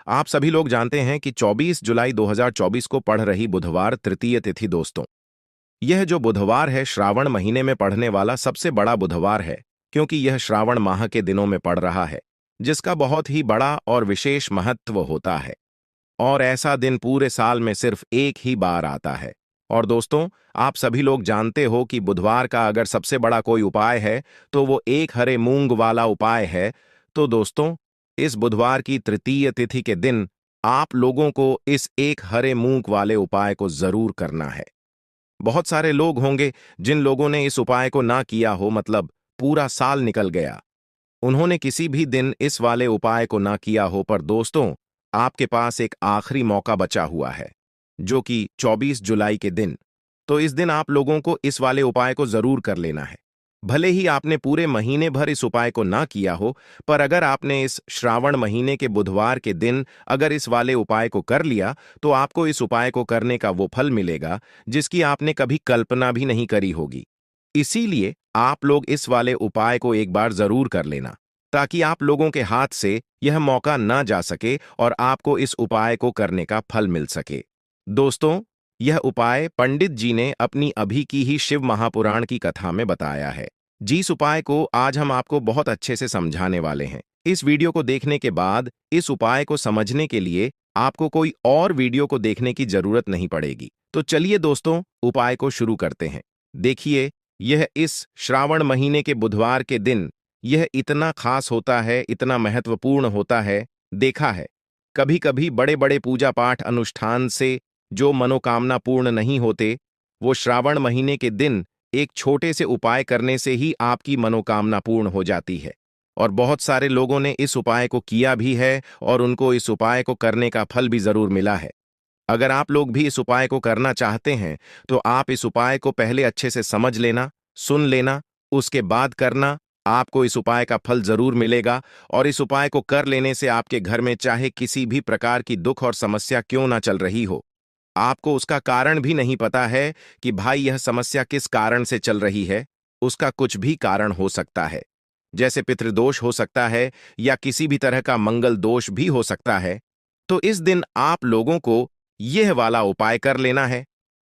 आप सभी लोग जानते हैं कि 24 जुलाई 2024 को पड़ रही बुधवार तृतीय तिथि दोस्तों। यह जो बुधवार है श्रावण महीने में पड़ने वाला सबसे बड़ा बुधवार है, क्योंकि यह श्रावण माह के दिनों में पड़ रहा है, जिसका बहुत ही बड़ा और विशेष महत्व होता है। और ऐसा दिन पूरे साल में सिर्फ एक ही बार आता है। और दोस्तों, आप सभी लोग जानते हो कि बुधवार का अगर सबसे बड़ा कोई उपाय है तो वो एक हरे मूंग वाला उपाय है। तो दोस्तों, इस बुधवार की तृतीय तिथि के दिन आप लोगों को इस एक हरे मूंग वाले उपाय को जरूर करना है। बहुत सारे लोग होंगे जिन लोगों ने इस उपाय को ना किया हो, मतलब पूरा साल निकल गया, उन्होंने किसी भी दिन इस वाले उपाय को ना किया हो। पर दोस्तों, आपके पास एक आखिरी मौका बचा हुआ है, जो कि 24 जुलाई के दिन। तो इस दिन आप लोगों को इस वाले उपाय को जरूर कर लेना है। भले ही आपने पूरे महीने भर इस उपाय को ना किया हो, पर अगर आपने इस श्रावण महीने के बुधवार के दिन अगर इस वाले उपाय को कर लिया, तो आपको इस उपाय को करने का वो फल मिलेगा जिसकी आपने कभी कल्पना भी नहीं करी होगी। इसीलिए आप लोग इस वाले उपाय को एक बार जरूर कर लेना, ताकि आप लोगों के हाथ से यह मौका ना जा सके और आपको इस उपाय को करने का फल मिल सके। दोस्तों, यह उपाय पंडित जी ने अपनी अभी की ही शिव महापुराण की कथा में बताया है। जिस उपाय को आज हम आपको बहुत अच्छे से समझाने वाले हैं। इस वीडियो को देखने के बाद इस उपाय को समझने के लिए आपको कोई और वीडियो को देखने की जरूरत नहीं पड़ेगी। तो चलिए दोस्तों, उपाय को शुरू करते हैं। देखिए, यह इस श्रावण महीने के बुधवार के दिन यह इतना खास होता है, इतना महत्वपूर्ण होता है। देखा है, कभी कभी बड़े बड़े पूजा पाठ अनुष्ठान से जो मनोकामना पूर्ण नहीं होते, वो श्रावण महीने के दिन एक छोटे से उपाय करने से ही आपकी मनोकामना पूर्ण हो जाती है। और बहुत सारे लोगों ने इस उपाय को किया भी है और उनको इस उपाय को करने का फल भी जरूर मिला है। अगर आप लोग भी इस उपाय को करना चाहते हैं, तो आप इस उपाय को पहले अच्छे से समझ लेना, सुन लेना, उसके बाद करना। आपको इस उपाय का फल जरूर मिलेगा। और इस उपाय को कर लेने से आपके घर में चाहे किसी भी प्रकार की दुख और समस्या क्यों ना चल रही हो, आपको उसका कारण भी नहीं पता है कि भाई यह समस्या किस कारण से चल रही है, उसका कुछ भी कारण हो सकता है। जैसे पितृदोष हो सकता है या किसी भी तरह का मंगल दोष भी हो सकता है। तो इस दिन आप लोगों को यह वाला उपाय कर लेना है।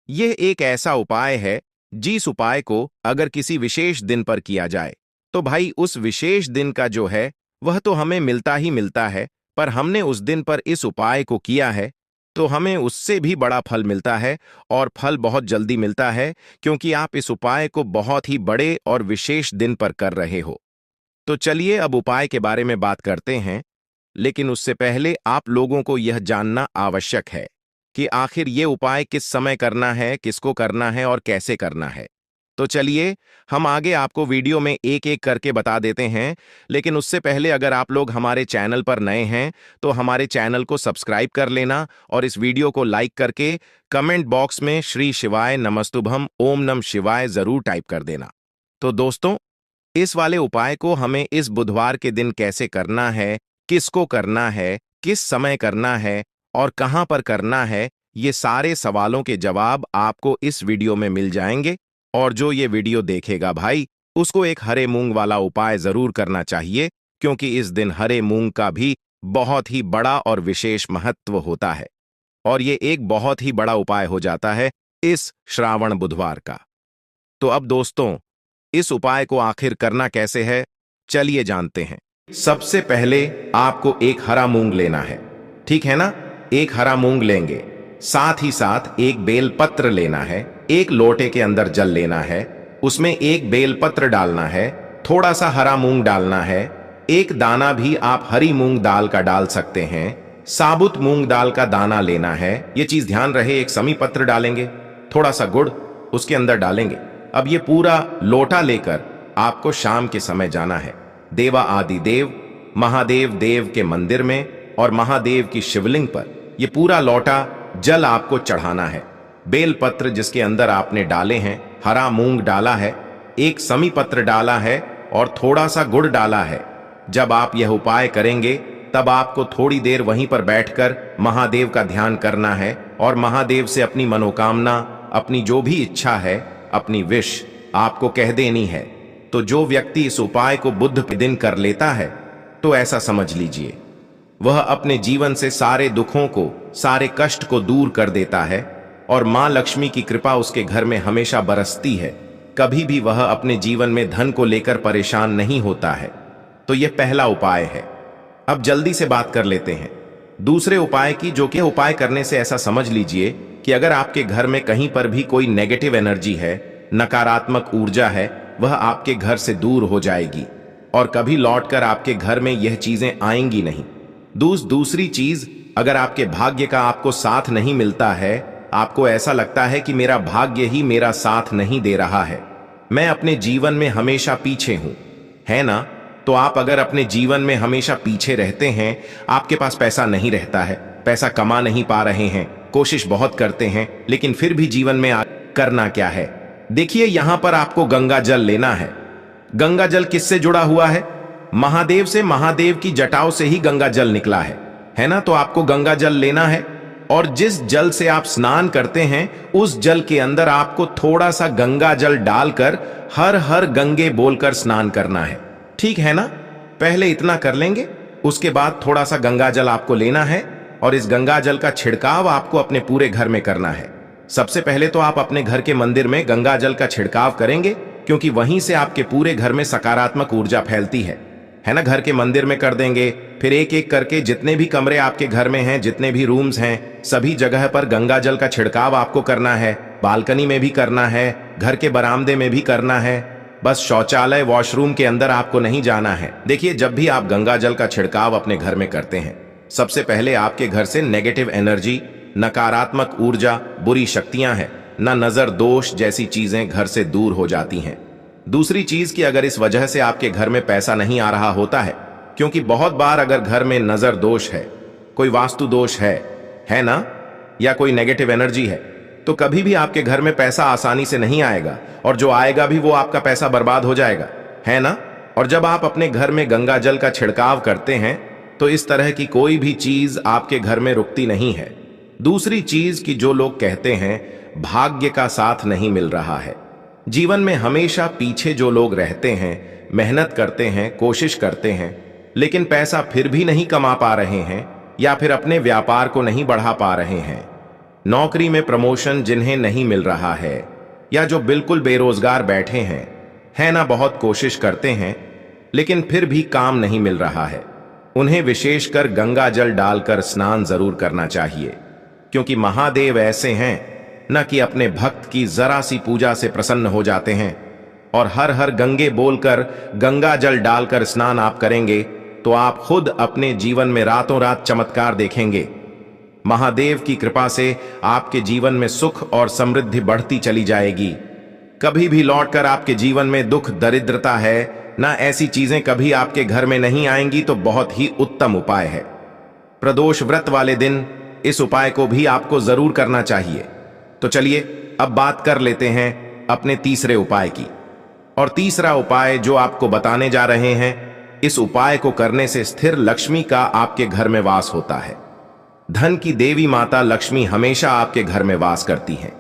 यह एक ऐसा उपाय है जिस उपाय को अगर किसी विशेष दिन पर किया जाए, तो भाई उस विशेष दिन का जो है वह तो हमें मिलता ही मिलता है, पर हमने उस दिन पर इस उपाय को किया है तो हमें उससे भी बड़ा फल मिलता है। और फल बहुत जल्दी मिलता है, क्योंकि आप इस उपाय को बहुत ही बड़े और विशेष दिन पर कर रहे हो। तो चलिए अब उपाय के बारे में बात करते हैं। लेकिन उससे पहले आप लोगों को यह जानना आवश्यक है कि आखिर ये उपाय किस समय करना है, किसको करना है और कैसे करना है। तो चलिए हम आगे आपको वीडियो में एक एक करके बता देते हैं। लेकिन उससे पहले अगर आप लोग हमारे चैनल पर नए हैं, तो हमारे चैनल को सब्सक्राइब कर लेना और इस वीडियो को लाइक करके कमेंट बॉक्स में श्री शिवाय नमस्तुभम ओम नम शिवाय जरूर टाइप कर देना। तो दोस्तों, इस वाले उपाय को हमें इस बुधवार के दिन कैसे करना है, किसको करना है, किस समय करना है और कहां पर करना है, ये सारे सवालों के जवाब आपको इस वीडियो में मिल जाएंगे। और जो ये वीडियो देखेगा भाई, उसको एक हरे मूंग वाला उपाय जरूर करना चाहिए, क्योंकि इस दिन हरे मूंग का भी बहुत ही बड़ा और विशेष महत्व होता है। और ये एक बहुत ही बड़ा उपाय हो जाता है इस श्रावण बुधवार का। तो अब दोस्तों, इस उपाय को आखिर करना कैसे है, चलिए जानते हैं। सबसे पहले आपको एक हरा मूंग लेना है, ठीक है ना। एक हरा मूंग लेंगे, साथ ही साथ एक बेलपत्र लेना है। एक लोटे के अंदर जल लेना है, उसमें एक बेलपत्र डालना है, थोड़ा सा हरा मूंग डालना है। एक दाना भी आप हरी मूंग दाल का डाल सकते हैं। साबुत मूंग दाल का दाना लेना है, ये चीज ध्यान रहे। एक समी पत्र डालेंगे, थोड़ा सा गुड़ उसके अंदर डालेंगे। अब ये पूरा लोटा लेकर आपको शाम के समय जाना है देवा आदि देव महादेव देव के मंदिर में, और महादेव की शिवलिंग पर ये पूरा लोटा जल आपको चढ़ाना है। बेलपत्र जिसके अंदर आपने डाले हैं, हरा मूंग डाला है, एक समी पत्र डाला है और थोड़ा सा गुड़ डाला है। जब आप यह उपाय करेंगे, तब आपको थोड़ी देर वहीं पर बैठकर महादेव का ध्यान करना है और महादेव से अपनी मनोकामना, अपनी जो भी इच्छा है, अपनी विश आपको कह देनी है। तो जो व्यक्ति इस उपाय को बुध के दिन कर लेता है, तो ऐसा समझ लीजिए वह अपने जीवन से सारे दुखों को, सारे कष्ट को दूर कर देता है और मां लक्ष्मी की कृपा उसके घर में हमेशा बरसती है। कभी भी वह अपने जीवन में धन को लेकर परेशान नहीं होता है। तो यह पहला उपाय है। अब जल्दी से बात कर लेते हैं दूसरे उपाय की, जो कि उपाय करने से ऐसा समझ लीजिए कि अगर आपके घर में कहीं पर भी कोई नेगेटिव एनर्जी है, नकारात्मक ऊर्जा है, वह आपके घर से दूर हो जाएगी और कभी लौटकर आपके घर में यह चीजें आएंगी नहीं। दूसरी चीज, अगर आपके भाग्य का आपको साथ नहीं मिलता है, आपको ऐसा लगता है कि मेरा भाग्य ही मेरा साथ नहीं दे रहा है, मैं अपने जीवन में हमेशा पीछे हूं, है ना? तो आप अगर अपने जीवन में हमेशा पीछे रहते हैं, आपके पास पैसा नहीं रहता है, पैसा कमा नहीं पा रहे हैं, कोशिश बहुत करते हैं, लेकिन फिर भी जीवन में करना क्या है? देखिए, यहां पर आपको गंगा जल लेना है। गंगा जल किससे जुड़ा हुआ है? महादेव से। महादेव की जटाओं से ही गंगा जल निकला है ना? तो आपको गंगा जल लेना है और जिस जल से आप स्नान करते हैं, उस जल के अंदर आपको थोड़ा सा गंगा जल डालकर हर हर गंगे बोलकर स्नान करना है। ठीक है ना? पहले इतना कर लेंगे, उसके बाद थोड़ा सा गंगा जल आपको लेना है और इस गंगा जल का छिड़काव आपको अपने पूरे घर में करना है। सबसे पहले तो आप अपने घर के मंदिर में गंगा जल का छिड़काव करेंगे, क्योंकि वहीं से आपके पूरे घर में सकारात्मक ऊर्जा फैलती है ना? घर के मंदिर में कर देंगे, फिर एक एक करके जितने भी कमरे आपके घर में हैं, जितने भी रूम्स हैं, सभी जगह पर गंगा जल का छिड़काव आपको करना है। बालकनी में भी करना है, घर के बरामदे में भी करना है, बस शौचालय वॉशरूम के अंदर आपको नहीं जाना है। देखिए, जब भी आप गंगा जल का छिड़काव अपने घर में करते हैं, सबसे पहले आपके घर से नेगेटिव एनर्जी, नकारात्मक ऊर्जा, बुरी शक्तियां हैं ना, नजर दोष जैसी चीजें घर से दूर हो जाती हैं। दूसरी चीज कि अगर इस वजह से आपके घर में पैसा नहीं आ रहा होता है, क्योंकि बहुत बार अगर घर में नजर दोष है, कोई वास्तु दोष है ना, या कोई नेगेटिव एनर्जी है, तो कभी भी आपके घर में पैसा आसानी से नहीं आएगा और जो आएगा भी वो आपका पैसा बर्बाद हो जाएगा, है ना? और जब आप अपने घर में गंगा जल का छिड़काव करते हैं, तो इस तरह की कोई भी चीज आपके घर में रुकती नहीं है। दूसरी चीज कि जो लोग कहते हैं भाग्य का साथ नहीं मिल रहा है, जीवन में हमेशा पीछे जो लोग रहते हैं, मेहनत करते हैं, कोशिश करते हैं, लेकिन पैसा फिर भी नहीं कमा पा रहे हैं या फिर अपने व्यापार को नहीं बढ़ा पा रहे हैं, नौकरी में प्रमोशन जिन्हें नहीं मिल रहा है, या जो बिल्कुल बेरोजगार बैठे हैं, है ना, बहुत कोशिश करते हैं लेकिन फिर भी काम नहीं मिल रहा है, उन्हें विशेषकर गंगा जल डालकर स्नान जरूर करना चाहिए, क्योंकि महादेव ऐसे हैं न कि अपने भक्त की जरा सी पूजा से प्रसन्न हो जाते हैं। और हर हर गंगे बोलकर गंगा जल डालकर स्नान आप करेंगे तो आप खुद अपने जीवन में रातों रात चमत्कार देखेंगे। महादेव की कृपा से आपके जीवन में सुख और समृद्धि बढ़ती चली जाएगी। कभी भी लौटकर आपके जीवन में दुख, दरिद्रता है ना, ऐसी चीजें कभी आपके घर में नहीं आएंगी। तो बहुत ही उत्तम उपाय है। प्रदोष व्रत वाले दिन इस उपाय को भी आपको जरूर करना चाहिए। तो चलिए अब बात कर लेते हैं अपने तीसरे उपाय की। और तीसरा उपाय जो आपको बताने जा रहे हैं, इस उपाय को करने से स्थिर लक्ष्मी का आपके घर में वास होता है। धन की देवी माता लक्ष्मी हमेशा आपके घर में वास करती हैं।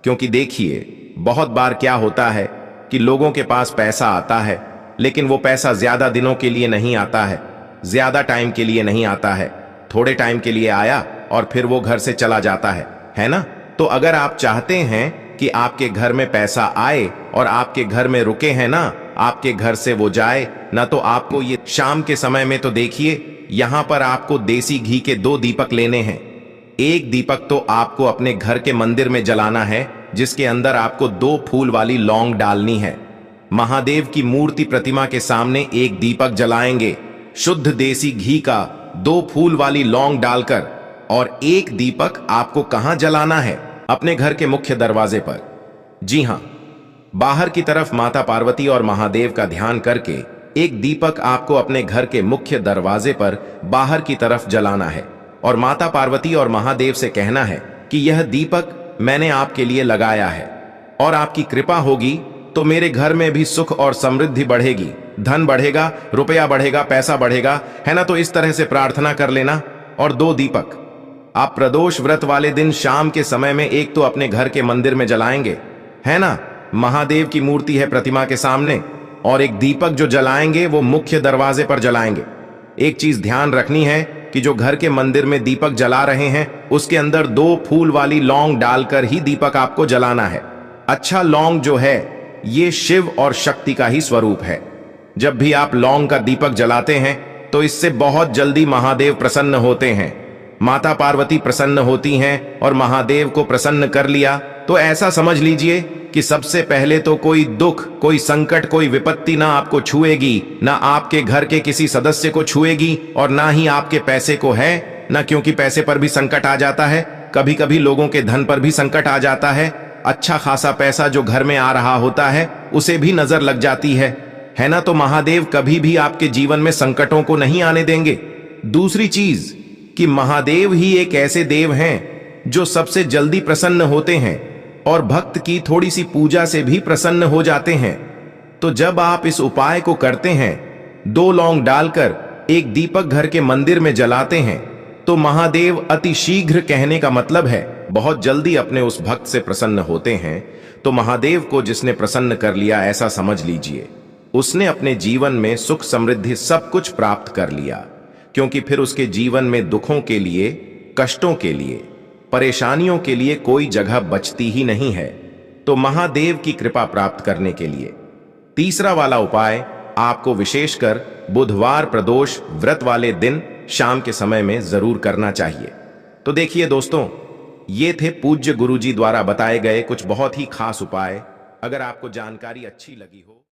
क्योंकि देखिए, बहुत बार क्या होता है कि लोगों के पास पैसा आता है, लेकिन वो पैसा ज्यादा दिनों के लिए नहीं आता है, ज्यादा टाइम के लिए नहीं आता है, थोड़े टाइम के लिए आया और फिर वो घर से चला जाता है ना? तो अगर आप चाहते हैं कि आपके घर में पैसा आए और आपके घर में रुके, हैं ना, आपके घर से वो जाए ना, तो आपको ये शाम के समय में तो देखिए, यहां पर आपको देसी घी के 2 दीपक लेने हैं। एक दीपक तो आपको अपने घर के मंदिर में जलाना है, जिसके अंदर आपको 2 फूल वाली लौंग डालनी है। महादेव की मूर्ति प्रतिमा के सामने एक दीपक जलाएंगे, शुद्ध देसी घी का 2 फूल वाली लौंग डालकर। और एक दीपक आपको कहां जलाना है? अपने घर के मुख्य दरवाजे पर। जी हां, बाहर की तरफ माता पार्वती और महादेव का ध्यान करके एक दीपक आपको अपने घर के मुख्य दरवाजे पर बाहर की तरफ जलाना है और माता पार्वती और महादेव से कहना है कि यह दीपक मैंने आपके लिए लगाया है और आपकी कृपा होगी तो मेरे घर में भी सुख और समृद्धि बढ़ेगी, धन बढ़ेगा, रुपया बढ़ेगा, पैसा बढ़ेगा, है ना? तो इस तरह से प्रार्थना कर लेना। और 2 दीपक आप प्रदोष व्रत वाले दिन शाम के समय में एक तो अपने घर के मंदिर में जलाएंगे, है ना, महादेव की मूर्ति है प्रतिमा के सामने, और एक दीपक जो जलाएंगे वो मुख्य दरवाजे पर जलाएंगे। एक चीज ध्यान रखनी है कि कि जो घर के मंदिर में दीपक जला रहे हैं उसके अंदर 2 फूल वाली लौंग डालकर ही दीपक आपको जलाना है। अच्छा, लौंग जो है ये शिव और शक्ति का ही स्वरूप है। जब भी आप लौंग का दीपक जलाते हैं तो इससे बहुत जल्दी महादेव प्रसन्न होते हैं। माता पार्वती प्रसन्न होती हैं और महादेव को प्रसन्न कर लिया तो ऐसा समझ लीजिए कि सबसे पहले तो कोई दुख, कोई संकट, कोई विपत्ति ना आपको छुएगी, ना आपके घर के किसी सदस्य को छुएगी और ना ही आपके पैसे को है ना, क्योंकि पैसे पर भी संकट आ जाता है। कभी कभी लोगों के धन पर भी संकट आ जाता है। अच्छा खासा पैसा जो घर में आ रहा होता है उसे भी नजर लग जाती है ना। तो महादेव कभी भी आपके जीवन में संकटों को नहीं आने देंगे। दूसरी चीज कि महादेव ही एक ऐसे देव हैं जो सबसे जल्दी प्रसन्न होते हैं और भक्त की थोड़ी सी पूजा से भी प्रसन्न हो जाते हैं। तो जब आप इस उपाय को करते हैं, 2 लौंग डालकर एक दीपक घर के मंदिर में जलाते हैं, तो महादेव अति शीघ्र, कहने का मतलब है बहुत जल्दी, अपने उस भक्त से प्रसन्न होते हैं। तो महादेव को जिसने प्रसन्न कर लिया, ऐसा समझ लीजिए उसने अपने जीवन में सुख समृद्धि सब कुछ प्राप्त कर लिया, क्योंकि फिर उसके जीवन में दुखों के लिए, कष्टों के लिए, परेशानियों के लिए कोई जगह बचती ही नहीं है। तो महादेव की कृपा प्राप्त करने के लिए तीसरा वाला उपाय आपको विशेषकर बुधवार प्रदोष व्रत वाले दिन शाम के समय में जरूर करना चाहिए। तो देखिए दोस्तों, ये थे पूज्य गुरुजी द्वारा बताए गए कुछ बहुत ही खास उपाय। अगर आपको जानकारी अच्छी लगी हो